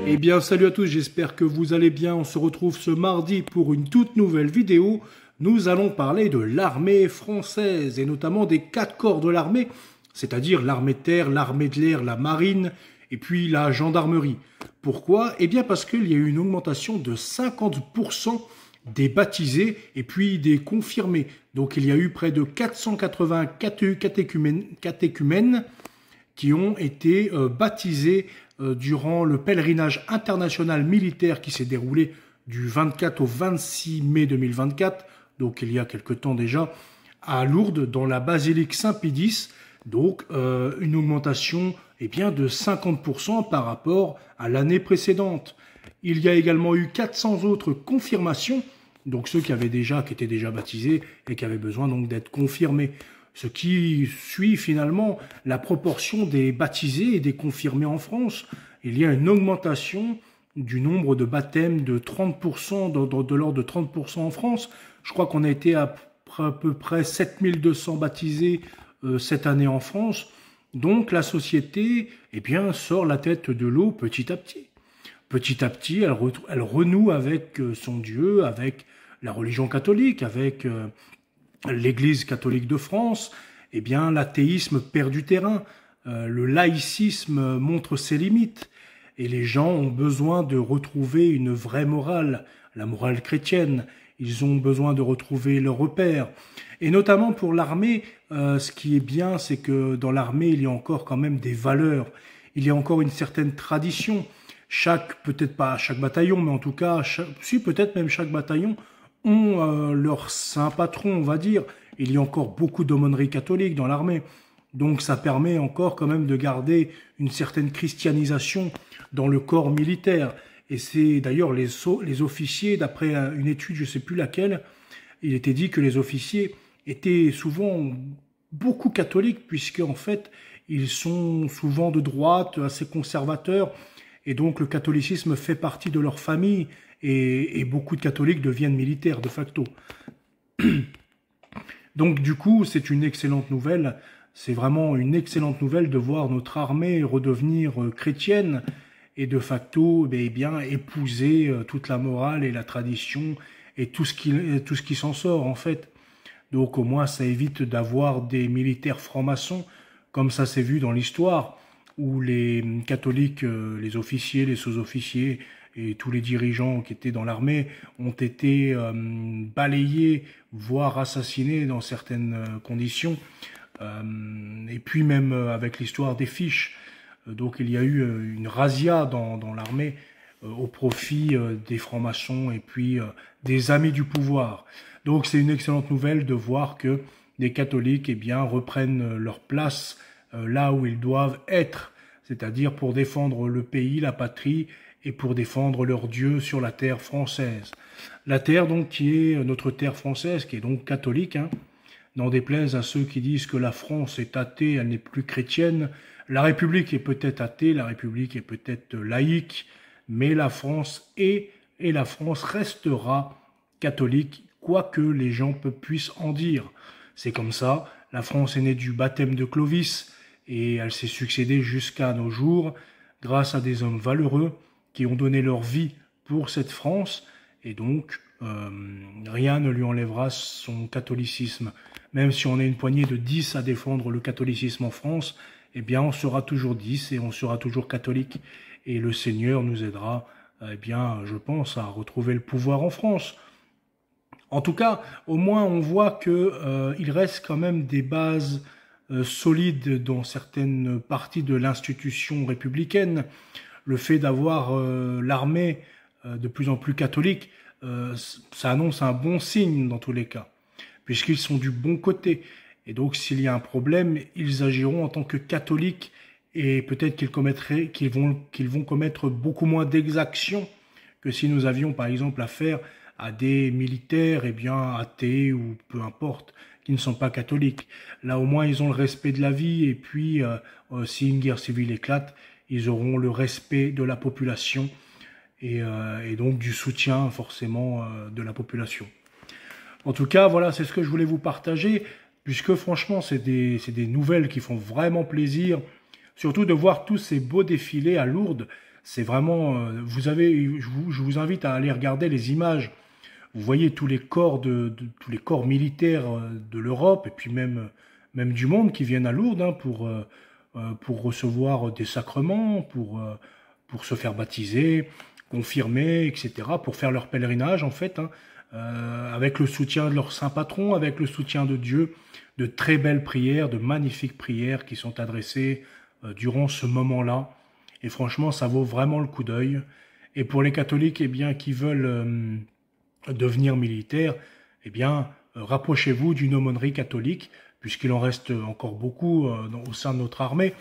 Eh bien salut à tous, j'espère que vous allez bien. On se retrouve ce mardi pour une toute nouvelle vidéo. Nous allons parler de l'armée française et notamment des 4 corps de l'armée, c'est-à-dire l'armée de terre, l'armée de l'air, la marine et puis la gendarmerie. Pourquoi? Eh bien parce qu'il y a eu une augmentation de 50% des baptisés et puis des confirmés. Donc il y a eu près de 480 catéchumènes qui ont été baptisés durant le pèlerinage international militaire qui s'est déroulé du 24 au 26 mai 2024, donc il y a quelque temps déjà, à Lourdes, dans la basilique Saint-Pédis. Donc une augmentation de 50% par rapport à l'année précédente. Il y a également eu 400 autres confirmations, donc ceux qui étaient déjà baptisés et qui avaient besoin donc d'être confirmés. Ce qui suit finalement la proportion des baptisés et des confirmés en France. Il y a une augmentation du nombre de baptêmes de 30%, de l'ordre de 30% en France. Je crois qu'on a été à peu près 7200 baptisés cette année en France. Donc la société sort la tête de l'eau petit à petit. Petit à petit, elle renoue avec son Dieu, avec la religion catholique, avec l'Église catholique de France. L'athéisme perd du terrain. Le laïcisme montre ses limites. Et les gens ont besoin de retrouver une vraie morale, la morale chrétienne. Ils ont besoin de retrouver leurs repères. Et notamment pour l'armée, ce qui est bien, c'est que dans l'armée, il y a encore quand même des valeurs. Il y a encore une certaine tradition. Peut-être pas chaque bataillon, mais en tout cas, peut-être même chaque bataillon ont leur saint patron, on va dire. Il y a encore beaucoup d'aumôneries catholiques dans l'armée. Donc ça permet encore quand même de garder une certaine christianisation dans le corps militaire. Et c'est d'ailleurs les officiers, d'après une étude, je ne sais plus laquelle, il était dit que les officiers étaient souvent beaucoup catholiques, puisque en fait, ils sont souvent de droite, assez conservateurs, et donc le catholicisme fait partie de leur famille, et beaucoup de catholiques deviennent militaires de facto. Donc du coup, c'est une excellente nouvelle. C'est vraiment une excellente nouvelle de voir notre armée redevenir chrétienne et de facto épouser toute la morale et la tradition et tout ce qui s'en sort en fait. Donc au moins ça évite d'avoir des militaires francs-maçons comme ça s'est vu dans l'histoire où les catholiques, les officiers, les sous-officiers et tous les dirigeants qui étaient dans l'armée ont été balayés, voire assassinés dans certaines conditions. Et puis même avec l'histoire des fiches. Donc il y a eu une razzia dans l'armée au profit des francs-maçons et puis des amis du pouvoir. Donc c'est une excellente nouvelle de voir que les catholiques reprennent leur place là où ils doivent être, c'est-à-dire pour défendre le pays, la patrie, et pour défendre leur Dieu sur la terre française. La terre donc qui est notre terre française, qui est donc catholique, n'en déplaise à ceux qui disent que la France est athée, elle n'est plus chrétienne. La République est peut-être athée, la République est peut-être laïque, mais la France est et la France restera catholique, quoi que les gens puissent en dire. C'est comme ça, la France est née du baptême de Clovis et elle s'est succédée jusqu'à nos jours grâce à des hommes valeureux qui ont donné leur vie pour cette France et donc rien ne lui enlèvera son catholicisme. Même si on est une poignée de 10 à défendre le catholicisme en France, on sera toujours 10 et on sera toujours catholique. Et le Seigneur nous aidera, je pense, à retrouver le pouvoir en France. En tout cas, au moins on voit que il reste quand même des bases solides dans certaines parties de l'institution républicaine. Le fait d'avoir l'armée de plus en plus catholique, ça annonce un bon signe dans tous les cas, puisqu'ils sont du bon côté. Et donc, s'il y a un problème, ils agiront en tant que catholiques et peut-être qu'ils vont commettre beaucoup moins d'exactions que si nous avions, par exemple, affaire à des militaires, athées ou peu importe, qui ne sont pas catholiques. Là, au moins, ils ont le respect de la vie et puis, si une guerre civile éclate, ils auront le respect de la population et donc du soutien, forcément, de la population. En tout cas, voilà, c'est ce que je voulais vous partager, puisque franchement, c'est des nouvelles qui font vraiment plaisir, surtout de voir tous ces beaux défilés à Lourdes. C'est vraiment, je vous invite à aller regarder les images. Vous voyez tous les corps tous les corps militaires de l'Europe et puis même du monde qui viennent à Lourdes hein, pour recevoir des sacrements, pour se faire baptiser, confirmer, etc., pour faire leur pèlerinage en fait, hein, avec le soutien de leur saint patron, avec le soutien de Dieu, de très belles prières, de magnifiques prières qui sont adressées durant ce moment-là. Et franchement, ça vaut vraiment le coup d'œil. Et pour les catholiques, eh bien, qui veulent devenir militaires, eh bien, rapprochez-vous d'une aumônerie catholique, puisqu'il en reste encore beaucoup au sein de notre armée.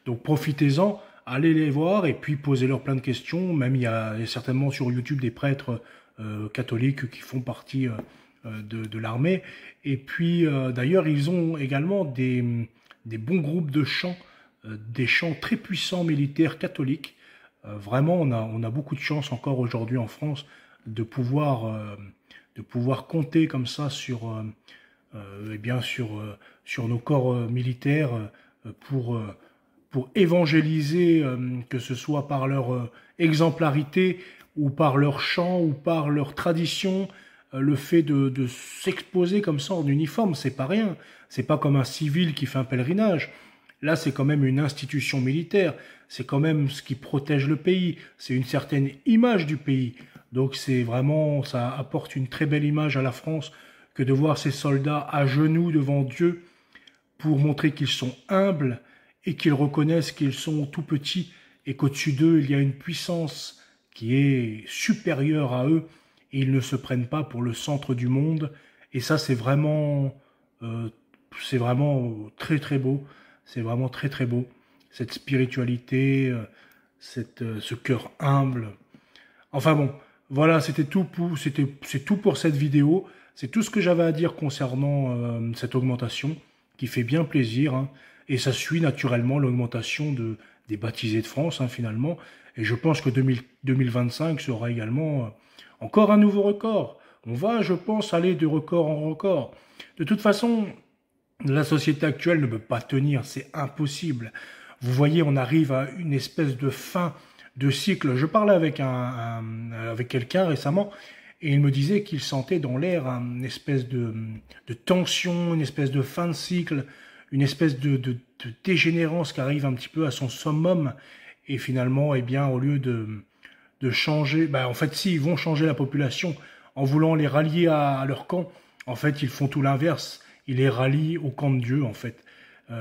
Donc profitez-en, allez les voir et puis posez-leur plein de questions. Même il y a certainement sur YouTube des prêtres catholiques qui font partie de l'armée. Et puis d'ailleurs, ils ont également des bons groupes de chants, des chants très puissants militaires catholiques. Vraiment, on a beaucoup de chance encore aujourd'hui en France de pouvoir compter comme ça sur eh bien sur nos corps militaires pour évangéliser, que ce soit par leur exemplarité ou par leur chant ou par leur tradition. Le fait de s'exposer comme ça en uniforme, c'est pas rien. C'est pas comme un civil qui fait un pèlerinage. Là, c'est quand même une institution militaire. C'est quand même ce qui protège le pays. C'est une certaine image du pays. Donc c'est vraiment, ça apporte une très belle image à la France que de voir ces soldats à genoux devant Dieu pour montrer qu'ils sont humbles et qu'ils reconnaissent qu'ils sont tout petits et qu'au-dessus d'eux, il y a une puissance qui est supérieure à eux et ils ne se prennent pas pour le centre du monde. Et ça, c'est vraiment très très beau. C'est vraiment très très beau. Cette spiritualité, ce cœur humble. Enfin bon, voilà, c'est tout pour cette vidéo. C'est tout ce que j'avais à dire concernant cette augmentation qui fait bien plaisir. Hein, et ça suit naturellement l'augmentation des baptisés de France hein, finalement. Et je pense que 2025 sera également encore un nouveau record. On va, je pense, aller de record en record. De toute façon, la société actuelle ne peut pas tenir, c'est impossible. Vous voyez, on arrive à une espèce de fin de cycle. Je parlais avec avec quelqu'un récemment et il me disait qu'il sentait dans l'air une espèce de tension, une espèce de fin de cycle, une espèce de dégénérance qui arrive un petit peu à son summum. Et finalement, eh bien, au lieu de changer, en fait, si, ils vont changer la population en voulant les rallier à leur camp. En fait, ils font tout l'inverse. Ils les rallient au camp de Dieu, en fait,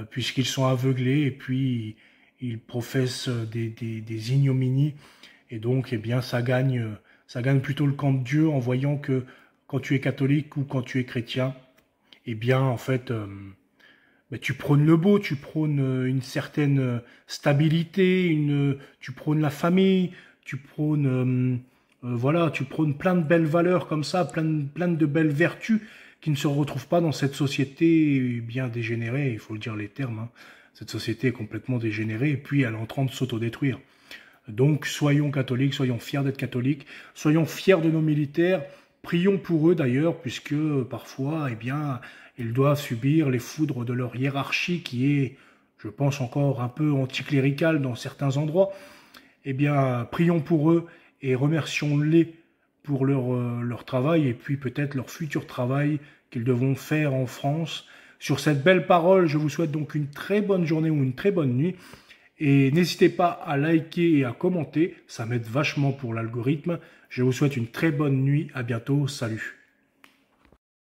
puisqu'ils sont aveuglés et puis ils professent des ignominies. Et donc, eh bien, ça gagne plutôt le camp de Dieu en voyant que quand tu es catholique ou quand tu es chrétien, eh bien, en fait, tu prônes le beau, tu prônes une certaine stabilité, tu prônes la famille, tu prônes, voilà, tu prônes plein de belles valeurs comme ça, plein de belles vertus qui ne se retrouvent pas dans cette société bien dégénérée, il faut le dire les termes. Hein. Cette société est complètement dégénérée et puis elle est en train de s'autodétruire. Donc soyons catholiques, soyons fiers d'être catholiques, soyons fiers de nos militaires, prions pour eux d'ailleurs, puisque parfois, eh bien, ils doivent subir les foudres de leur hiérarchie qui est, je pense, encore un peu anticléricale dans certains endroits. Eh bien, prions pour eux et remercions-les pour leur travail et puis peut-être leur futur travail qu'ils devront faire en France. Sur cette belle parole, je vous souhaite donc une très bonne journée ou une très bonne nuit. Et n'hésitez pas à liker et à commenter, ça m'aide vachement pour l'algorithme. Je vous souhaite une très bonne nuit, à bientôt, salut.